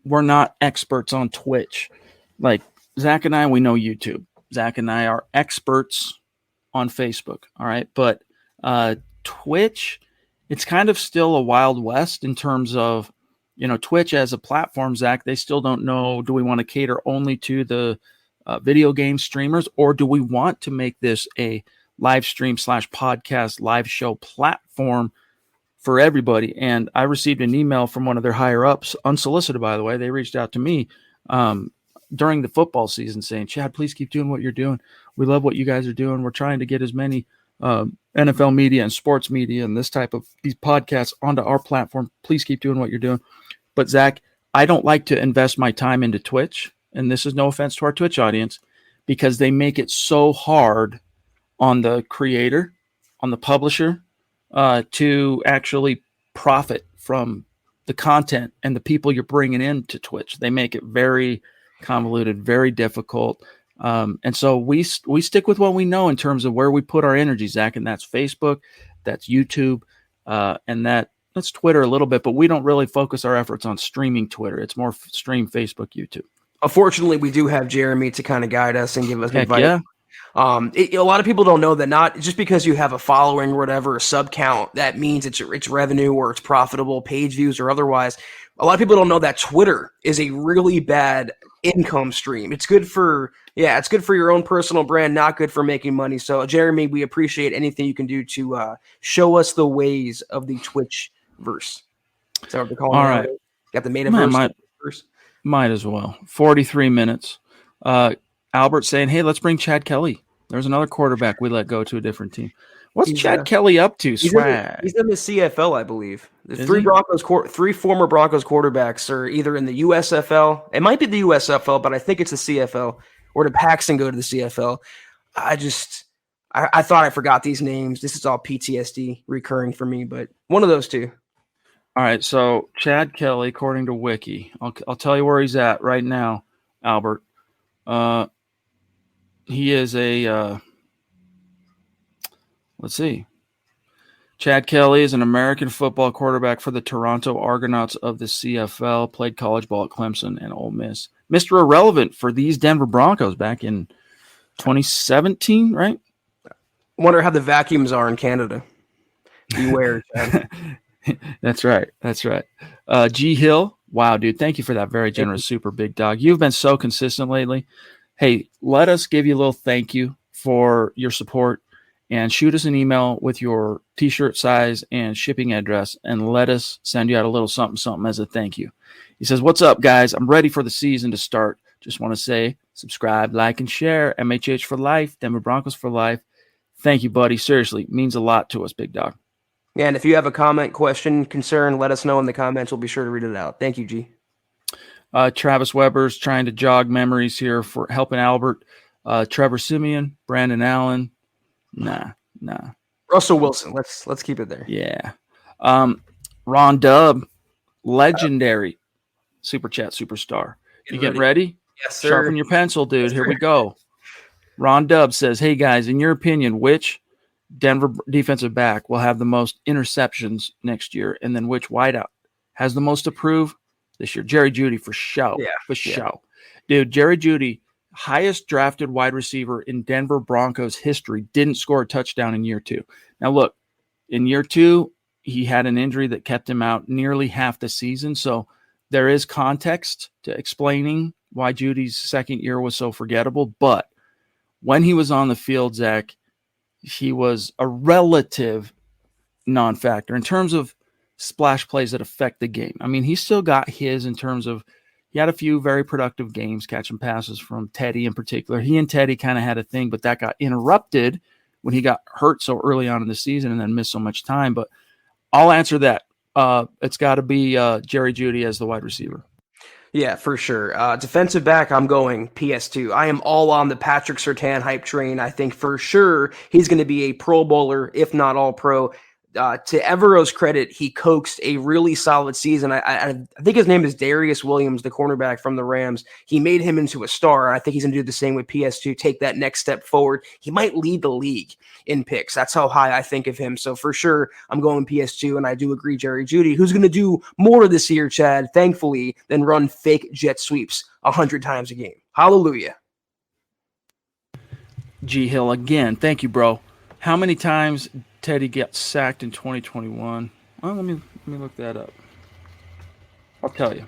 We're not experts on Twitch. Like Zach and I, we know YouTube. Zach and I are experts on Facebook. All right. But Twitch, it's kind of still a Wild West in terms of, you know, Twitch as a platform, Zach, they still don't know, do we want to cater only to the video game streamers, or do we want to make this a live stream / podcast live show platform for everybody? And I received an email from one of their higher ups, unsolicited, by the way. They reached out to me during the football season saying, Chad, please keep doing what you're doing. We love what you guys are doing. We're trying to get as many NFL media and sports media and this type of these podcasts onto our platform. Please keep doing what you're doing. But Zach, I don't like to invest my time into Twitch. And this is no offense to our Twitch audience, because they make it so hard on the creator, on the publisher to actually profit from the content and the people you're bringing into Twitch. They make it very convoluted, very difficult. And so we stick with what we know in terms of where we put our energy, Zach, and that's Facebook, that's YouTube, and that's Twitter a little bit, but we don't really focus our efforts on streaming Twitter. It's more stream Facebook, YouTube. Unfortunately, we do have Jeremy to kind of guide us and give us advice. Yeah. A lot of people don't know that not just because you have a following or whatever, a sub count, that means it's revenue or it's profitable, page views or otherwise. A lot of people don't know that Twitter is a really bad income stream. It's good for your own personal brand, not good for making money. So, Jeremy, we appreciate anything you can do to show us the ways of the Twitch verse. Is that what they're calling it? All right. Got the metaverse. Might as well. 43 minutes. Albert saying, hey, let's bring Chad Kelly. There's another quarterback we let go to a different team. What's Chad Kelly up to? Swag. He's in the CFL, I believe. The three former Broncos quarterbacks are either in the USFL. It might be the USFL, but I think it's the CFL. Or did Paxton go to the CFL? I thought I forgot these names. This is all PTSD recurring for me, but one of those two. All right, so Chad Kelly, according to Wiki, I'll tell you where he's at right now, Albert. He is a let's see. Chad Kelly is an American football quarterback for the Toronto Argonauts of the CFL, played college ball at Clemson and Ole Miss. Mr. Irrelevant for these Denver Broncos back in 2017, right? Wonder how the vacuums are in Canada. Beware, Chad. That's right. G Hill. Wow, dude. Thank you for that very generous super big dog. You've been so consistent lately. Hey, let us give you a little thank you for your support and shoot us an email with your t-shirt size and shipping address and let us send you out a little something as a thank you. He says, what's up, guys? I'm ready for the season to start. Just want to say subscribe, like, and share. MHH for life. Denver Broncos for life. Thank you, buddy. Seriously, it means a lot to us, big dog. Yeah, and if you have a comment, question, concern, let us know in the comments. We'll be sure to read it out. Thank you, G. Travis Weber's trying to jog memories here for helping Albert. Trevor Simeon, Brandon Allen. Nah. Russell Wilson. Let's keep it there. Yeah. Ron Dubb, legendary super chat superstar. You getting ready? Yes, sir. Sharpen your pencil, dude. Here we go. Ron Dubb says, hey, guys, in your opinion, which Denver defensive back will have the most interceptions next year, and then which wideout has the most to prove this year? Jerry Judy for show. Yeah, for show. Dude, Jerry Judy, highest drafted wide receiver in Denver Broncos history, didn't score a touchdown in year 2. Now, look, in year 2, he had an injury that kept him out nearly half the season, so there is context to explaining why Judy's second year was so forgettable, but when he was on the field, Zach, he was a relative non-factor in terms of splash plays that affect the game. I mean, he still got his in terms of he had a few very productive games catching passes from Teddy in particular. He and Teddy kind of had a thing, but that got interrupted when he got hurt so early on in the season and then missed so much time. But I'll answer that. It's got to be Jerry Judy as the wide receiver. Yeah, for sure. Defensive back, I'm going PS2. I am all on the Patrick Surtain hype train. I think for sure he's going to be a Pro Bowler, if not all pro. To Evero's credit, he coaxed a really solid season. I think his name is Darius Williams, the cornerback from the Rams. He made him into a star. I think he's going to do the same with PS2, take that next step forward. He might lead the league in picks. That's how high I think of him. So for sure, I'm going PS2, and I do agree Jerry Judy, who's going to do more this year, Chad, thankfully, than run fake jet sweeps 100 times a game. Hallelujah. G Hill again. Thank you, bro. How many times Teddy gets sacked in 2021? Well, let me look that up. I'll tell you.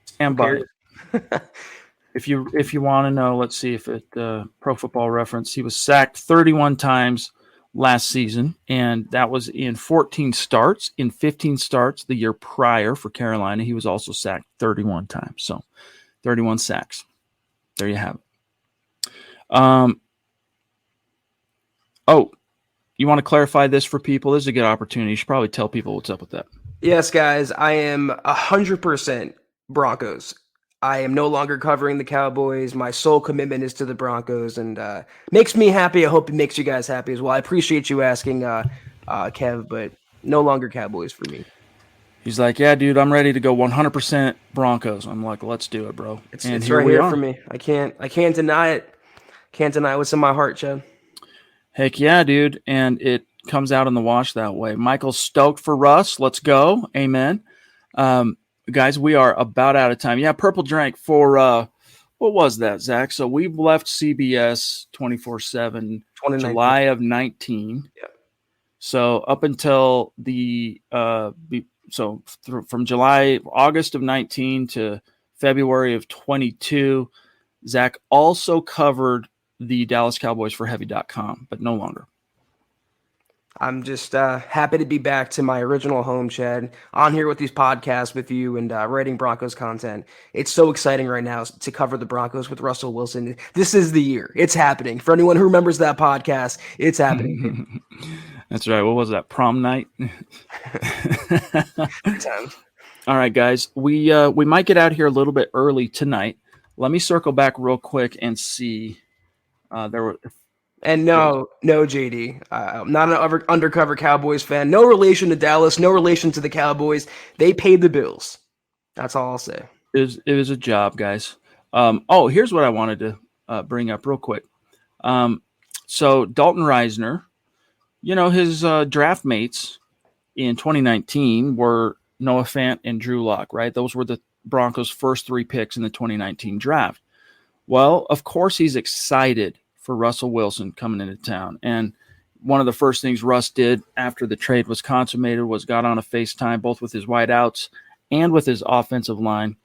Stand by it. If you want to know, let's see if it Pro Football Reference. He was sacked 31 times last season, and that was in 14 starts. In 15 starts the year prior for Carolina, he was also sacked 31 times. So 31 sacks. There you have it. Oh, you want to clarify this for people? This is a good opportunity. You should probably tell people what's up with that. Yes, guys, I am 100% Broncos. I am no longer covering the Cowboys. My sole commitment is to the Broncos, and makes me happy. I hope it makes you guys happy as well. I appreciate you asking, Kev, but no longer Cowboys for me. He's like, yeah, dude, I'm ready to go 100% Broncos. I'm like, let's do it, bro. It's right here for me. I can't deny it. Can't deny what's in my heart, Chad. Heck yeah, dude. And it comes out in the wash that way. Michael's stoked for Russ. Let's go. Amen. Guys, we are about out of time. Yeah, Purple Drank for, what was that, Zach? So we've left CBS 24/7 July of 19. Yeah. So up until the from August of 19 to February of 22, Zach also covered the Dallas Cowboys for Heavy.com, but no longer. I'm just happy to be back to my original home, Chad, on here with these podcasts with you and writing Broncos content. It's so exciting right now to cover the Broncos with Russell Wilson. This is the year. It's happening. For anyone who remembers that podcast, it's happening. That's right. What was that? Prom night? All right, guys. We might get out here a little bit early tonight. Let me circle back real quick and see. And no, JD, I'm not an undercover Cowboys fan. No relation to Dallas. No relation to the Cowboys. They paid the bills. That's all I'll say. It was a job, guys. Here's what I wanted to bring up real quick. So Dalton Reisner, his draft mates in 2019 were Noah Fant and Drew Lock, right? Those were the Broncos' first 3 picks in the 2019 draft. Well, of course, he's excited for Russell Wilson coming into town. And one of the first things Russ did after the trade was consummated was got on a FaceTime, both with his wideouts and with his offensive line.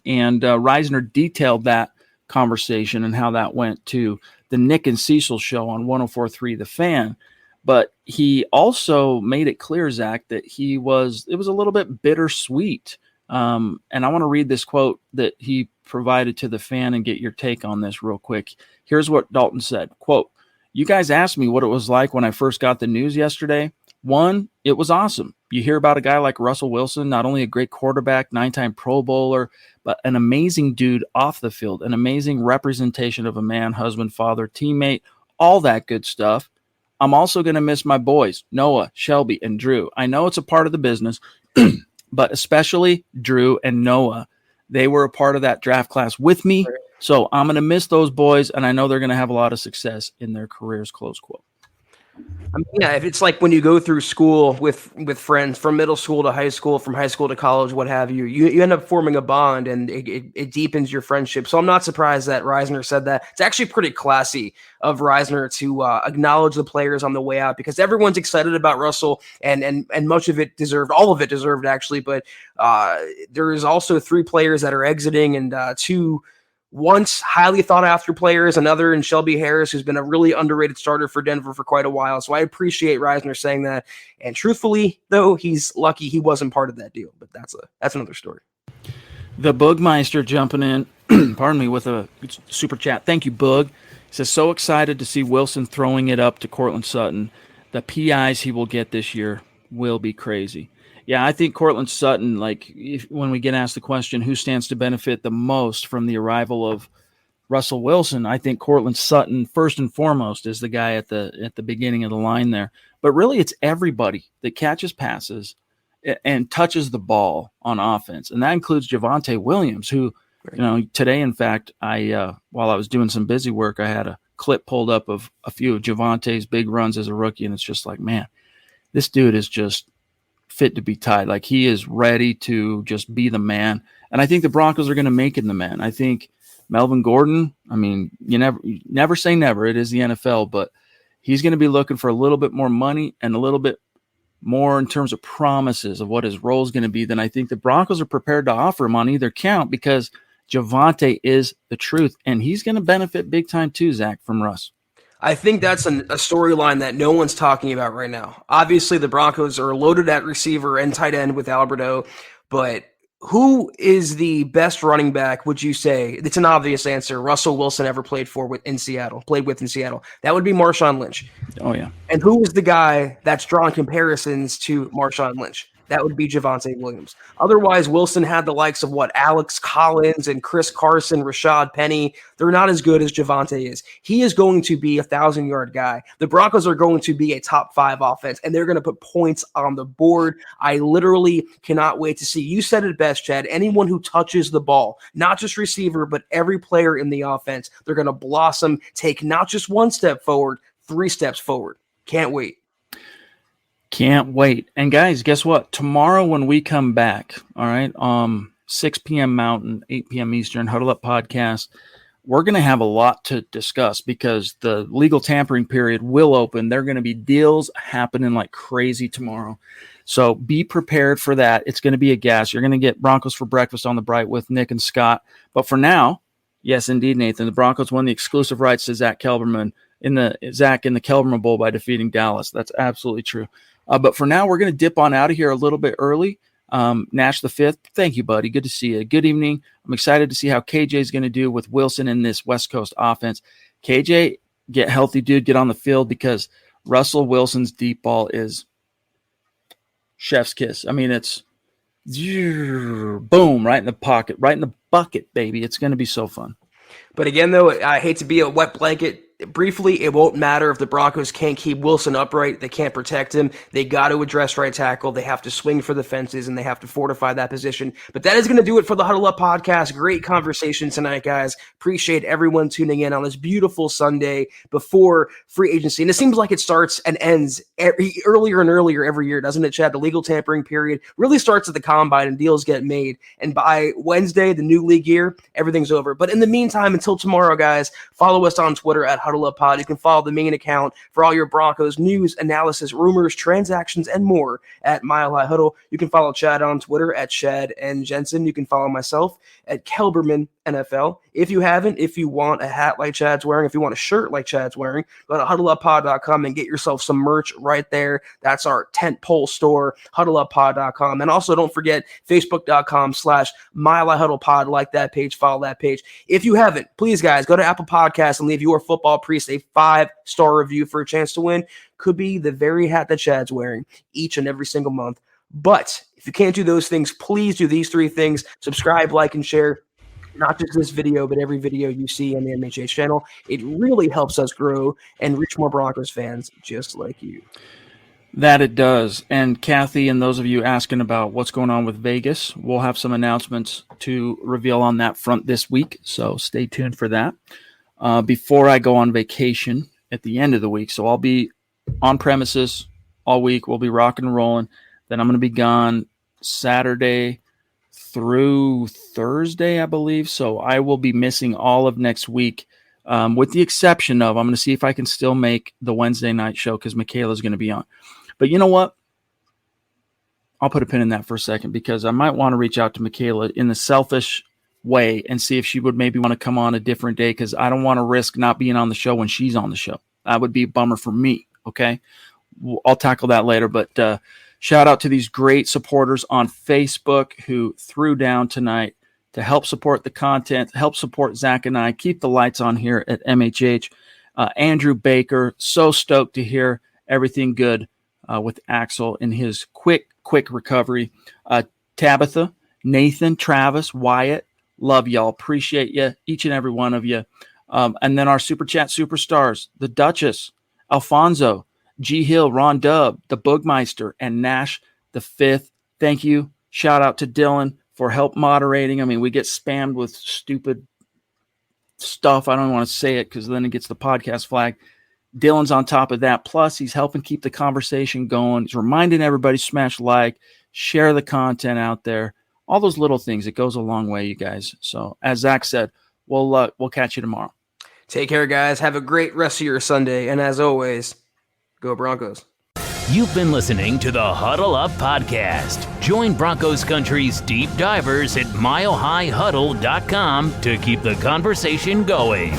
And Reisner detailed that conversation and how that went to the Nick and Cecil show on 104.3 The Fan. But he also made it clear, Zach, that it was a little bit bittersweet. And I want to read this quote that he provided to The Fan and get your take on this real quick. Here's what Dalton said, quote, "You guys asked me what it was like when I first got the news yesterday. One, it was awesome. You hear about a guy like Russell Wilson, not only a great quarterback, 9-time Pro Bowler, but an amazing dude off the field, an amazing representation of a man, husband, father, teammate, all that good stuff. I'm also going to miss my boys, Noah, Shelby, and Drew. I know it's a part of the business, but especially Drew and Noah. They were a part of that draft class with me. So I'm going to miss those boys, and I know they're going to have a lot of success in their careers," close quote. I mean, yeah, if it's like when you go through school with friends from middle school to high school, from high school to college, what have you, you end up forming a bond and it deepens your friendship. So I'm not surprised that Reisner said that. It's actually pretty classy of Reisner to acknowledge the players on the way out, because everyone's excited about Russell and much of it deserved, all of it deserved actually. But there is also 3 players that are exiting and 2 once highly thought after players, another in Shelby Harris, who's been a really underrated starter for Denver for quite a while. So I appreciate Reisner saying that. And truthfully, though, he's lucky he wasn't part of that deal. But that's another story. The Boogmeister jumping in, pardon me, with a super chat. Thank you, Boog. He says, "So excited to see Wilson throwing it up to Cortland Sutton. The PIs he will get this year will be crazy." Yeah, I think Cortland Sutton, when we get asked the question, who stands to benefit the most from the arrival of Russell Wilson, I think Cortland Sutton, first and foremost, is the guy at the beginning of the line there. But really, it's everybody that catches passes and touches the ball on offense. And that includes Javonte Williams, who, today, in fact, while I was doing some busy work, I had a clip pulled up of a few of Javonte's big runs as a rookie, and it's just like, man, this dude is just fit to be tied. Like, he is ready to just be the man. And I think the Broncos are going to make him the man. I think Melvin Gordon, I mean, you never say never. It is the NFL, but he's going to be looking for a little bit more money and a little bit more in terms of promises of what his role is going to be than I think the Broncos are prepared to offer him on either count, because Javonte is the truth, and he's going to benefit big time too, Zach, from Russ. I think that's a storyline that no one's talking about right now. Obviously, the Broncos are loaded at receiver and tight end with Alberto, but who is the best running back, would you say? It's an obvious answer. Russell Wilson ever played with in Seattle. That would be Marshawn Lynch. Oh, yeah. And who is the guy that's drawing comparisons to Marshawn Lynch? that would be Javonte Williams. Otherwise, Wilson had the likes of Alex Collins and Chris Carson, Rashad Penny. They're not as good as Javonte is. He is going to be a 1,000-yard guy. The Broncos are going to be a top 5 offense, and they're going to put points on the board. I literally cannot wait to see. You said it best, Chad. Anyone who touches the ball, not just receiver, but every player in the offense, they're going to blossom, take not just 1 step forward, 3 steps forward. Can't wait. Can't wait. And guys, guess what? Tomorrow when we come back, all right, 6 p.m. Mountain, 8 p.m. Eastern, Huddle Up Podcast, we're going to have a lot to discuss because the legal tampering period will open. There are going to be deals happening like crazy tomorrow. So be prepared for that. It's going to be a gas. You're going to get Broncos for breakfast on the Bright with Nick and Scott. But for now, yes, indeed, Nathan, the Broncos won the exclusive rights to Zack Kelberman in the Kelberman Bowl by defeating Dallas. That's absolutely true. But for now, we're going to dip on out of here a little bit early. Nash the Fifth, thank you, buddy. Good to see you. Good evening. I'm excited to see how KJ is going to do with Wilson in this West Coast offense. KJ, get healthy, dude. Get on the field because Russell Wilson's deep ball is chef's kiss. I mean, it's boom, right in the pocket, right in the bucket, baby. It's going to be so fun. But again, though, I hate to be a wet blanket. Briefly, it won't matter if the Broncos can't keep Wilson upright. They can't protect him. They got to address right tackle. They have to swing for the fences, and they have to fortify that position. But that is going to do it for the Huddle Up Podcast. Great conversation tonight, guys. Appreciate everyone tuning in on this beautiful Sunday before free agency. And it seems like it starts and ends earlier and earlier every year, doesn't it, Chad? The legal tampering period really starts at the combine and deals get made. And by Wednesday, the new league year, everything's over. But in the meantime, until tomorrow, guys, follow us on Twitter at Huddle Up Pod. You can follow the main account for all your Broncos news, analysis, rumors, transactions, and more at Mile High Huddle. You can follow Chad on Twitter at Chad and Jensen. You can follow myself at Kelberman NFL. If you haven't, if you want a hat like Chad's wearing, if you want a shirt like Chad's wearing, go to huddleuppod.com and get yourself some merch right there. That's our tentpole store, huddleuppod.com. And also don't forget facebook.com/Mile High Huddle Pod. Like that page, follow that page. If you haven't, please guys, go to Apple Podcasts and leave your football priest a 5-star review for a chance to win. Could be the very hat that Chad's wearing each and every single month. But if you can't do those things, please do these 3 things. Subscribe, like, and share. Not just this video, but every video you see on the MHH channel. It really helps us grow and reach more Broncos fans just like you. That it does. And Kathy and those of you asking about what's going on with Vegas, we'll have some announcements to reveal on that front this week. So stay tuned for that. Before I go on vacation at the end of the week, so I'll be on premises all week. We'll be rocking and rolling. Then I'm going to be gone Saturday through Thursday, I believe. So I will be missing all of next week, with the exception of I'm going to see if I can still make the Wednesday night show because Michaela's going to be on. But you know what? I'll put a pin in that for a second because I might want to reach out to Michaela in the selfish way and see if she would maybe want to come on a different day because I don't want to risk not being on the show when she's on the show. That would be a bummer for me, okay? I'll tackle that later, but shout out to these great supporters on Facebook who threw down tonight to help support the content, help support Zach and I, keep the lights on here at MHH. Andrew Baker, so stoked to hear everything good with Axel in his quick recovery. Tabitha, Nathan, Travis, Wyatt, love y'all. Appreciate you, each and every one of you. And then our Super Chat superstars, the Duchess, Alfonso, G. Hill, Ron Dubb, the Boogmeister, and Nash the Fifth. Thank you. Shout out to Dylan for help moderating. I mean, we get spammed with stupid stuff. I don't want to say it because then it gets the podcast flag. Dylan's on top of that. Plus, he's helping keep the conversation going. He's reminding everybody smash like, share the content out there. All those little things. It goes a long way, you guys. So, as Zach said, we'll catch you tomorrow. Take care, guys. Have a great rest of your Sunday. And as always, go Broncos. You've been listening to the Huddle Up Podcast. Join Broncos Country's deep divers at milehighhuddle.com to keep the conversation going.